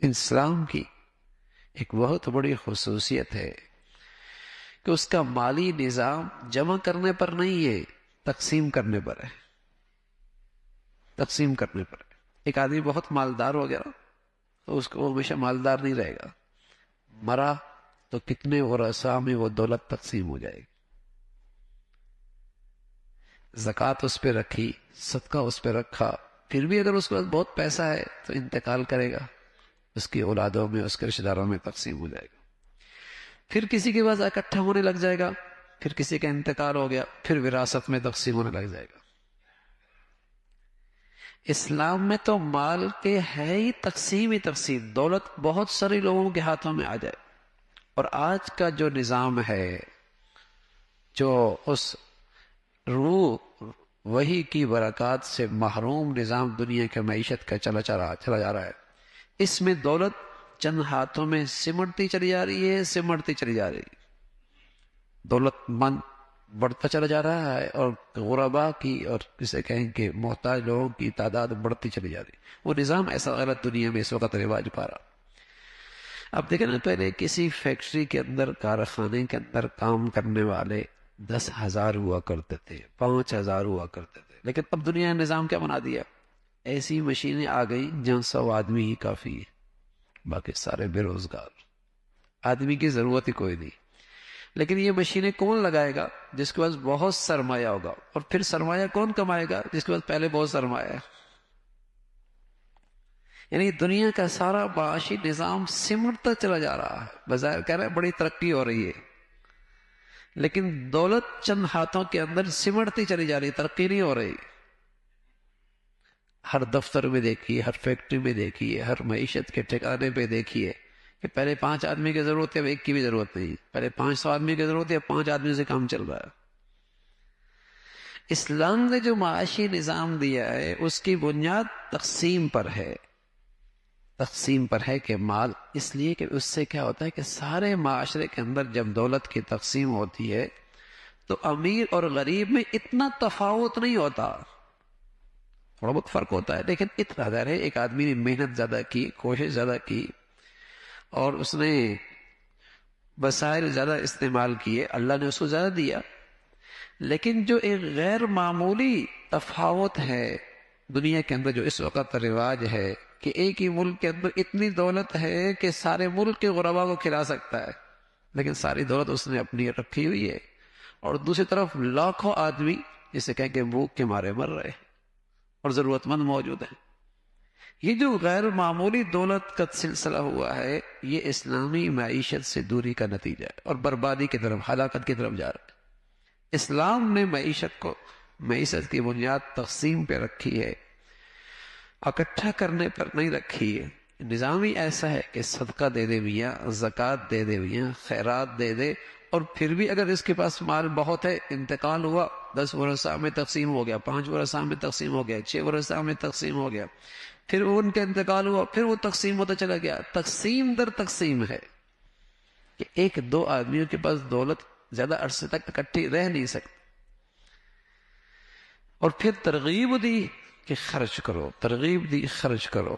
اسلام کی ایک بہت بڑی خصوصیت ہے کہ اس کا مالی نظام جمع کرنے پر نہیں ہے، تقسیم کرنے پر ہے، تقسیم کرنے پر ہے۔ ایک آدمی بہت مالدار ہو گیا تو اس کو وہ ہمیشہ مالدار نہیں رہے گا، مرا تو کتنے ورثاء میں وہ دولت تقسیم ہو جائے گی۔ زکوٰۃ اس پہ رکھی، صدقہ اس پہ رکھا، پھر بھی اگر اس کے پاس بہت پیسہ ہے تو انتقال کرے گا، اس کی اولادوں میں، اس کے رشتہ داروں میں تقسیم ہو جائے گا۔ پھر کسی کے پاس اکٹھا ہونے لگ جائے گا، پھر کسی کا انتقال ہو گیا، پھر وراثت میں تقسیم ہونے لگ جائے گا۔ اسلام میں تو مال کے ہے ہی تقسیم ہی تقسیم، دولت بہت سارے لوگوں کے ہاتھوں میں آ جائے۔ اور آج کا جو نظام ہے، جو اس روح وہی کی برکات سے محروم نظام دنیا کے معیشت کا چلا جا رہا ہے، اس میں دولت چند ہاتھوں میں سمٹتی چلی جا رہی ہے، سمٹتی چلی جا رہی ہے، دولت مند بڑھتا چلا جا رہا ہے، اور غربا کی اور کسے کہیں کہ محتاج لوگوں کی تعداد بڑھتی چلی جا رہی ہے۔ وہ نظام ایسا غلط دنیا میں اس وقت رواج پا رہا۔ اب دیکھیں نا، پہلے کسی فیکٹری کے اندر، کارخانے کے اندر کام کرنے والے 10,000 ہوا کرتے تھے، 5,000 ہوا کرتے تھے، لیکن اب دنیا نے نظام کیا بنا دیا؟ ایسی مشینیں آ گئی جہاں 100 آدمی ہی کافی ہے، باقی سارے بے روزگار، آدمی کی ضرورت ہی کوئی نہیں۔ لیکن یہ مشینیں کون لگائے گا؟ جس کے پاس بہت سرمایہ ہوگا، اور پھر سرمایہ کون کمائے گا؟ جس کے پاس پہلے بہت سرمایہ ہے۔ یعنی دنیا کا سارا معاشی نظام سمٹتا چلا جا رہا ہے۔ بظاہر کہہ رہے ہیں بڑی ترقی ہو رہی ہے، لیکن دولت چند ہاتھوں کے اندر سمٹتی چلی جا رہی، ترقی نہیں ہو رہی۔ ہر دفتر میں دیکھیے، ہر فیکٹری میں دیکھیے، ہر معیشت کے ٹھکانے پہ دیکھیے کہ پہلے 5 آدمی کی ضرورت ہے، اب ایک کی بھی ضرورت نہیں، پہلے 500 آدمی کی ضرورت ہے، اب 5 آدمی سے کام چل رہا ہے۔ اسلام نے جو معاشی نظام دیا ہے اس کی بنیاد تقسیم پر ہے، تقسیم پر ہے کہ مال، اس لیے کہ اس سے کیا ہوتا ہے کہ سارے معاشرے کے اندر جب دولت کی تقسیم ہوتی ہے تو امیر اور غریب میں اتنا تفاوت نہیں ہوتا، تھوڑا بہت فرق ہوتا ہے، لیکن اتنا زیادہ ہے۔ ایک آدمی نے محنت زیادہ کی، کوشش زیادہ کی، اور اس نے وسائل زیادہ استعمال کیے، اللہ نے اس کو زیادہ دیا۔ لیکن جو ایک غیر معمولی تفاوت ہے دنیا کے اندر، جو اس وقت رواج ہے کہ ایک ہی ملک کے اندر اتنی دولت ہے کہ سارے ملک کے غربا کو کھلا سکتا ہے، لیکن ساری دولت اس نے اپنی رکھی ہوئی ہے، اور دوسری طرف لاکھوں آدمی جسے کہیں کہ بھوک کے مارے مر رہے ہیں اور ضرورت مند موجود ہیں۔ یہ جو غیر معمولی دولت کا سلسلہ ہوا ہے، یہ اسلامی معیشت سے دوری کا نتیجہ ہے، اور بربادی کی طرف، ہلاکت کی طرف جا رہا ہے۔ اسلام نے معیشت کی بنیاد تقسیم پہ رکھی ہے، اکٹھا کرنے پر نہیں رکھی ہے۔ نظام ہی ایسا ہے کہ صدقہ دے دے میاں، زکوٰۃ دے دے میاں، خیرات دے دے، اور پھر بھی اگر اس کے پاس مال بہت ہے، انتقال ہوا، 10 ورثاء میں تقسیم ہو گیا، 5 ورثاء میں تقسیم ہو گیا، 6 ورثاء میں تقسیم ہو گیا، پھر ان کا انتقال ہوا، پھر وہ تقسیم ہوتا چلا گیا۔ تقسیم در تقسیم ہے کہ 1-2 آدمیوں کے پاس دولت زیادہ عرصے تک اکٹھی رہ نہیں سکتی، اور پھر ترغیب دی کہ خرچ کرو، ترغیب دی خرچ کرو،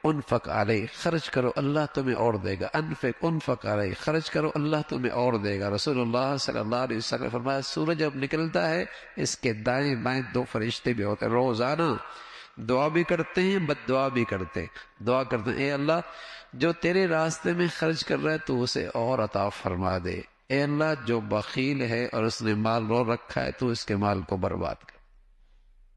انفق علیہ، خرچ کرو اللہ تمہیں اور دے گا، انفق علیہ، خرچ کرو اللہ تمہیں اور دے گا۔ رسول اللہ صلی اللہ علیہ وسلم نے فرمایا سورج جب نکلتا ہے اس کے دائیں بائیں 2 فرشتے بھی ہوتے ہیں، روزانہ دعا بھی کرتے ہیں، بد دعا بھی کرتے ہیں، دعا کرتے ہیں اے اللہ جو تیرے راستے میں خرچ کر رہا ہے تو اسے اور عطا فرما دے، اے اللہ جو بخیل ہے اور اس نے مال رو رکھا ہے تو اس کے مال کو برباد کر۔